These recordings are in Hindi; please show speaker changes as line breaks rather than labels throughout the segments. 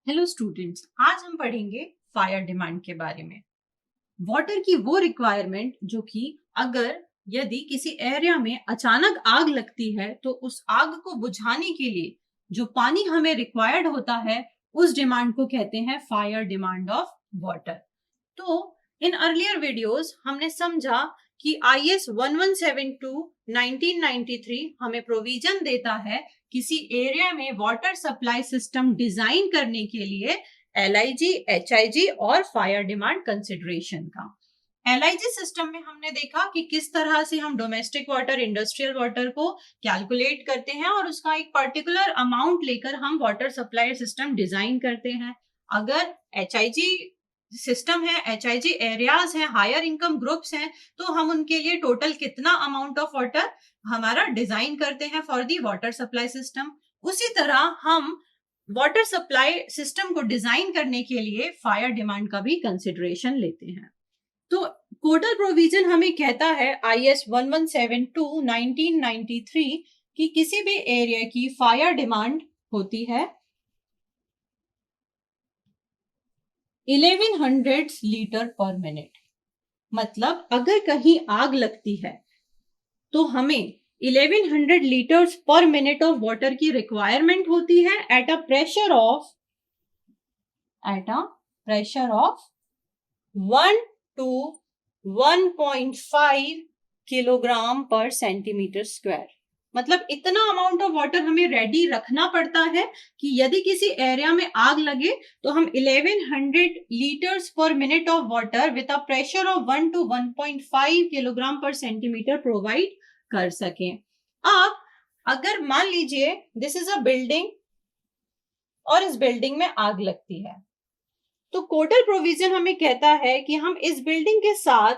हेलो स्टूडेंट्स, आज हम पढ़ेंगे फायर डिमांड के बारे में। वाटर की वो रिक्वायरमेंट जो कि अगर यदि किसी एरिया में अचानक आग लगती है तो उस आग को बुझाने के लिए जो पानी हमें रिक्वायर्ड होता है, उस डिमांड को कहते हैं फायर डिमांड ऑफ वाटर। तो इन अर्लियर वीडियोस हमने समझा कि IS 1172 1993 हमें प्रोविजन देता है किसी एरिया में वाटर सप्लाई सिस्टम डिजाइन करने के लिए LIG, HIG और फायर डिमांड कंसिडरेशन का। LIG सिस्टम में हमने देखा कि किस तरह से हम डोमेस्टिक वाटर, इंडस्ट्रियल वाटर को कैलकुलेट करते हैं और उसका एक पर्टिकुलर अमाउंट लेकर हम वाटर सप्लाई सिस्टम डिजाइन करते हैं। अगर HIG सिस्टम है, HIG एरियाज हैं, हायर इनकम ग्रुप्स हैं, तो हम उनके लिए टोटल कितना अमाउंट ऑफ वाटर हमारा डिजाइन करते हैं for the water supply system. उसी तरह हम वाटर सप्लाई सिस्टम को डिजाइन करने के लिए फायर डिमांड का भी कंसिडरेशन लेते हैं। तो कोडल प्रोविजन हमें कहता है IS 1172 1993 कि किसी भी एरिया की फायर डिमांड होती है 1100 लीटर पर मिनट। मतलब अगर कहीं आग लगती है तो हमें 1100 litres per minute of water की रिक्वायरमेंट होती है at a pressure of 1 to 1.5 kilogram पर सेंटीमीटर स्क्वायर। मतलब इतना अमाउंट ऑफ वाटर हमें रेडी रखना पड़ता है कि यदि किसी एरिया में आग लगे तो हम 1100 litres per minute of water with a pressure of 1 to 1.5 kilogram पर सेंटीमीटर प्रोवाइड कर सकें। अब अगर मान लीजिए दिस इज अ बिल्डिंग और इस बिल्डिंग में आग लगती है, तो कोडल प्रोविजन हमें कहता है कि हम इस बिल्डिंग के साथ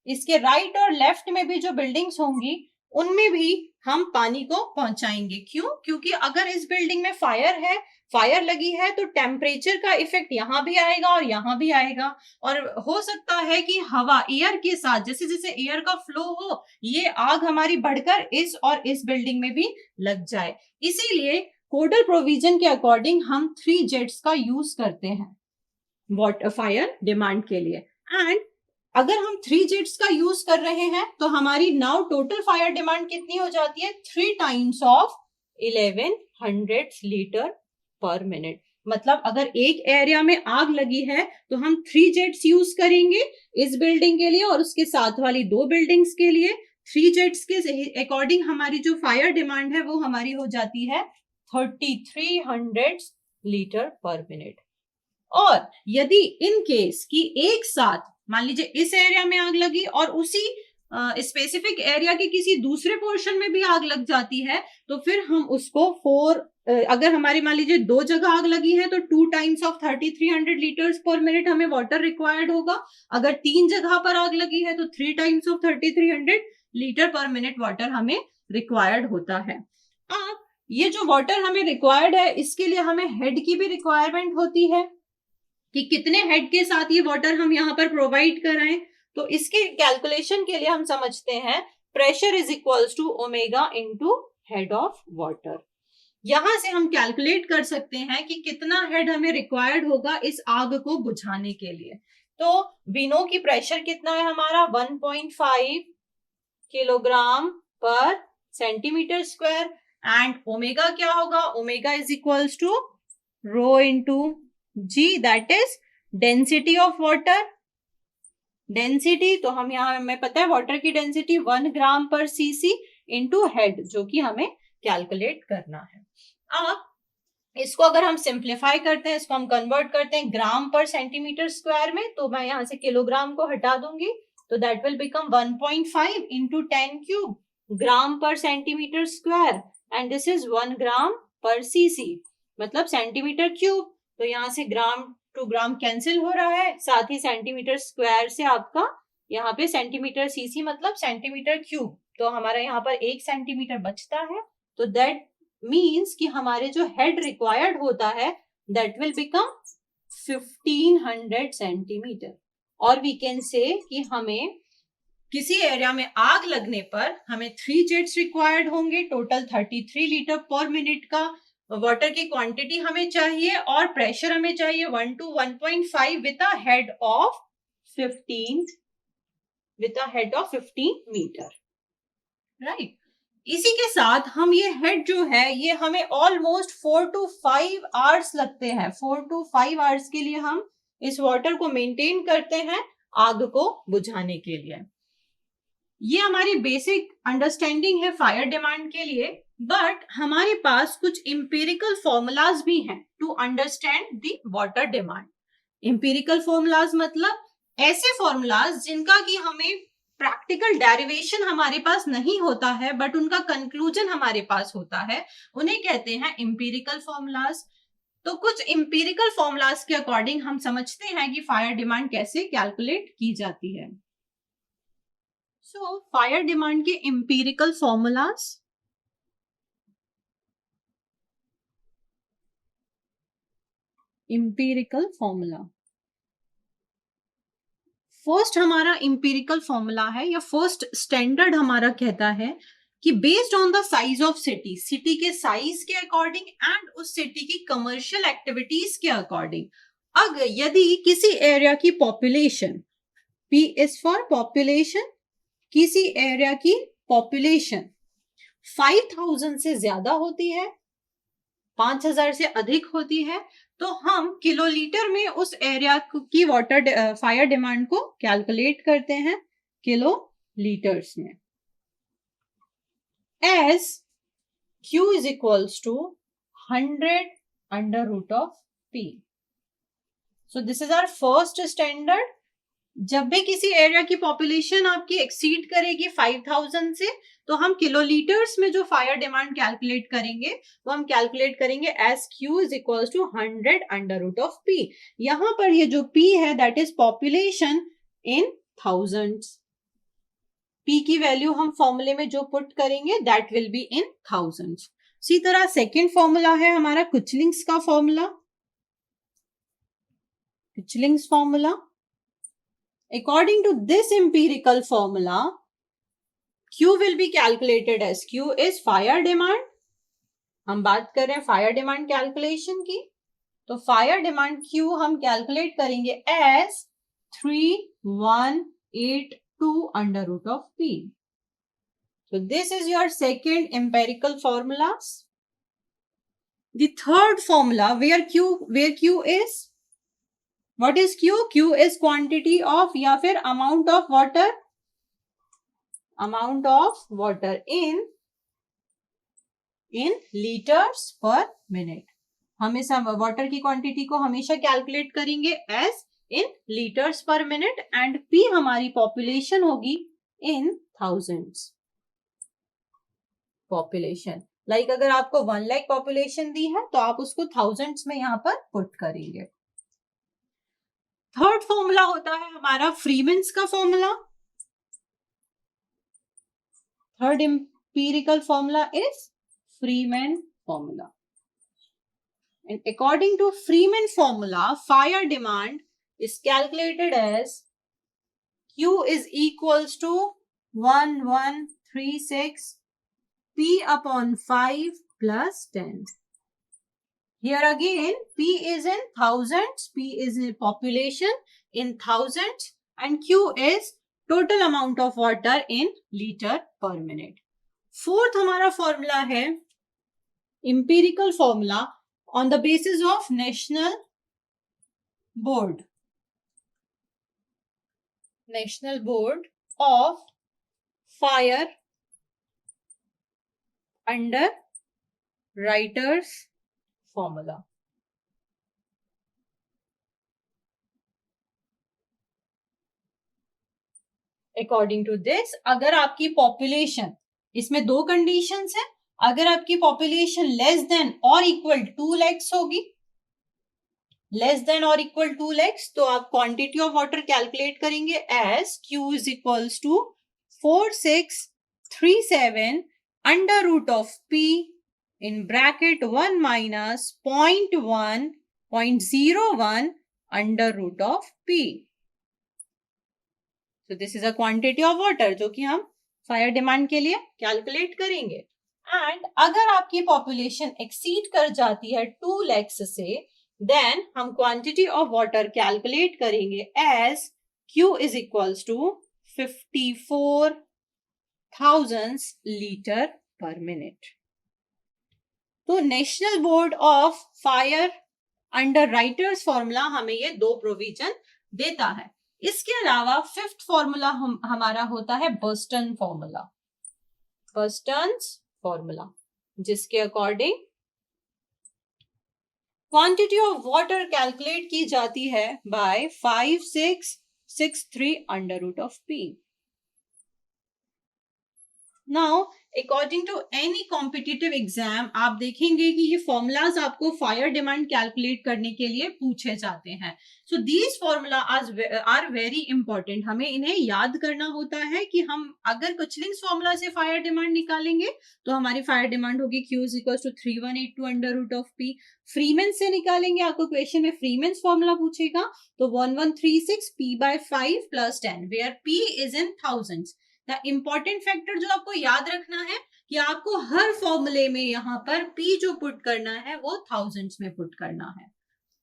इसके राइट और लेफ्ट में भी जो बिल्डिंग्स होंगी उनमें भी हम पानी को पहुंचाएंगे। क्यों? क्योंकि अगर इस बिल्डिंग में फायर लगी है तो टेम्परेचर का इफेक्ट यहाँ भी आएगा और यहाँ भी आएगा, और हो सकता है कि हवा एयर के साथ जैसे जैसे एयर का फ्लो हो ये आग हमारी बढ़कर इस और इस बिल्डिंग में भी लग जाए। इसीलिए कोडल प्रोविजन के अकॉर्डिंग हम 3 जेट्स का यूज करते हैं वाटर फायर डिमांड के लिए। एंड अगर हम 3 जेट्स का यूज कर रहे हैं तो हमारी नाउ टोटल फायर डिमांड कितनी हो जाती है? 3 times of 1100 litre per minute. मतलब अगर एक एरिया में आग लगी है तो हम 3 जेट्स यूज करेंगे इस बिल्डिंग के लिए और उसके साथ वाली 2 बिल्डिंग्स के लिए। 3 जेट्स के अकॉर्डिंग हमारी जो फायर डिमांड है वो हमारी हो जाती है 3300 लीटर पर मिनट। और यदि इन केस की एक साथ मान लीजिए इस एरिया में आग लगी और उसी स्पेसिफिक एरिया के किसी दूसरे पोर्शन में भी आग लग जाती है तो फिर हम उसको अगर हमारी मान लीजिए 2 जगह आग लगी है तो 2 times of 3300 litres per minute हमें वाटर रिक्वायर्ड होगा। अगर 3 जगह पर आग लगी है तो 3 times of 3300 litre per minute water हमें रिक्वायर्ड होता है। अब ये जो वाटर हमें रिक्वायर्ड है इसके लिए हमें हेड की भी रिक्वायरमेंट होती है कि कितने हेड के साथ ये वाटर हम यहाँ पर प्रोवाइड कराएं। तो इसके कैलकुलेशन के लिए हम समझते हैं pressure is equals to omega into head of water. यहां से हम कैलकुलेट कर सकते हैं कि कितना हेड हमें रिक्वायर्ड होगा इस आग को बुझाने के लिए। तो वी नो की प्रेशर कितना है हमारा 1.5 किलोग्राम पर सेंटीमीटर स्क्वायर एंड ओमेगा क्या होगा? Omega is equals to rho into G, that is density of water. Density तो हम यहाँ हमें पता है वाटर की density 1 gram per CC into head जो कि हमें कैलकुलेट करना है। अब इसको अगर हम सिंप्लीफाई करते हैं, इसको हम कन्वर्ट करते हैं ग्राम पर सेंटीमीटर स्क्वायर में, तो मैं यहाँ से किलोग्राम को हटा दूंगी तो that will become 1.5 into 10 cube gram per centimetre square and this is 1 gram per CC मतलब सेंटीमीटर क्यूब। तो यहाँ से ग्राम टू ग्राम कैंसिल हो रहा है, साथ ही सेंटीमीटर स्क्वायर से आपका यहाँ पे सेंटीमीटर सीसी मतलब सेंटीमीटर क्यूब, तो हमारा यहाँ पर 1 सेंटीमीटर बचता है। तो दैट मीन्स कि हमारे जो हेड रिक्वायर्ड होता है दैट विल बिकम 1500 सेंटीमीटर। और वी कैन से कि हमें किसी एरिया में आग लगने पर हमें 3 जेट्स रिक्वायर्ड होंगे टोटल 33 लीटर पर मिनट का वाटर की क्वांटिटी हमें चाहिए और प्रेशर हमें चाहिए 1 to 1.5 with a head of 15 metre, right. इसी के साथ हम ये हेड जो है ये हमें ऑलमोस्ट 4 to 5 आवर्स लगते हैं। 4 to 5 आवर्स के लिए हम इस वाटर को मेंटेन करते हैं आग को बुझाने के लिए। ये हमारी बेसिक अंडरस्टैंडिंग है फायर डिमांड के लिए, बट हमारे पास कुछ इंपेरिकल फॉर्मूलाज भी हैं to understand the water demand. Empirical formulas मतलब ऐसे फॉर्मूलाज जिनका कि हमें प्रैक्टिकल डेरिवेशन हमारे पास नहीं होता है बट उनका कंक्लूजन हमारे पास होता है, उन्हें कहते हैं इंपेरिकल फॉर्मूलाज। तो कुछ इंपेरिकल फॉर्मूलाज के अकॉर्डिंग हम समझते हैं कि फायर डिमांड कैसे कैलकुलेट की जाती है। सो फायर डिमांड के empirical formulas, empirical formula, first हमारा इंपेरिकल फॉर्मूला है या फर्स्ट स्टैंडर्ड हमारा कहता है कि based on the size of city, city के साइज के अकॉर्डिंग एंड उस सिटी की कमर्शियल एक्टिविटीज के अकॉर्डिंग, अगर यदि किसी एरिया की population, P is for population, किसी एरिया की पॉपुलेशन 5000 से ज्यादा होती है, 5000 से अधिक होती है, तो हम किलोलीटर में उस एरिया की वाटर फायर डिमांड को कैलकुलेट करते हैं किलो लीटर्स में। As Q is equals to 100 under root of P। So this is our first standard. जब भी किसी एरिया की पॉपुलेशन आपकी एक्सीड करेगी 5000 से, तो हम किलोलीटर्स में जो फायर डिमांड कैलकुलेट करेंगे वो हम कैलकुलेट करेंगे as Q is equals to 100 under root of P। यहां पर ये जो P है that is population in thousands. P की वैल्यू हम फॉर्मूले में जो पुट करेंगे that will be in thousands. इसी तरह सेकेंड फॉर्मूला है हमारा कुचलिंग्स का formula. Kuichling's formula, according to this empirical formula, Q will be calculated as Q is fire demand। हम बात कर रहे हैं फायर डिमांड कैलकुलेशन की, तो फायर डिमांड Q हम कैलकुलेट करेंगे as 3182 under root of P। So this is your second empirical formulas। The third formula where Q is, what is Q? Q is quantity of या फिर amount of water, amount of water in liters per minute। हमेशा वाटर की क्वांटिटी को हमेशा कैलकुलेट करेंगे as in litres per minute and P हमारी पॉपुलेशन होगी इन थाउजेंड्स पॉपुलेशन। लाइक अगर आपको 1 लाख पॉपुलेशन दी है तो आप उसको थाउजेंड्स में यहां पर पुट करेंगे। थर्ड फॉर्मूला होता है हमारा फ्रीमैन्स का formula. Third empirical formula is Freeman formula। And according to Freeman formula, fire demand is calculated as Q is equals to 1136 P upon 5 plus 10। Here again, P is in thousands, P is in population in thousands, and Q is total amount of water in litre per minute. Fourth हमारा फॉर्मूला है empirical formula on the basis of national board of fire underwriters formula. According to this, अगर आपकी पॉपुलेशन, इसमें दो कंडीशंस है, अगर आपकी पॉपुलेशन लेस देन और इक्वल 2 lakhs होगी, लेस देन और इक्वल 2 lakhs, तो आप क्वांटिटी ऑफ वाटर कैलकुलेट करेंगे as Q is equals to 4637 under root of P in bracket 1 minus 0.01 under root of P। So this is a quantity of water जो कि हम फायर डिमांड के लिए कैलकुलेट करेंगे। एंड अगर आपकी पॉपुलेशन एक्सीड कर जाती है 2 लाख से, देन हम क्वांटिटी ऑफ वाटर कैलकुलेट करेंगे as Q is equals to 54,000 litre per minute. तो national board of fire underwriters formula हमें ये दो प्रोविजन देता है। इसके अलावा फिफ्थ फॉर्मूला हमारा होता है बर्स्टन फॉर्मूला, बर्स्टन्स फॉर्मूला, जिसके according quantity of water calculate की जाती है by 5663 under root of P. Now according to any competitive exam आप देखेंगे कि ये फॉर्मूलाज आपको फायर डिमांड कैलकुलेट करने के लिए पूछे जाते हैं। So these formula are very important. हमें इन्हें याद करना होता है कि हम अगर कुचलिंग्स फॉर्मूला से फायर डिमांड निकालेंगे तो हमारी फायर डिमांड होगी Q is equal to 3182 under root of P। Freeman's से निकालेंगे, आपको क्वेश्चन में फ्रीमेंस फॉर्मूला पूछेगा तो 1136 P/5 + 10 where P is in thousands. The important factor जो आपको याद रखना है कि आपको हर फॉर्मूले में यहाँ पर P जो पुट करना है वो थाउजेंड्स में पुट करना है।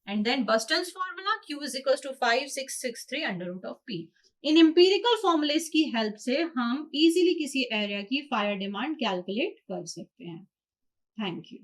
And then Burston's formula Q is equal to 5663 under root of P। In empirical formulas की हेल्प से हम इजीली किसी एरिया की फायर डिमांड कैलकुलेट कर सकते हैं। Thank you.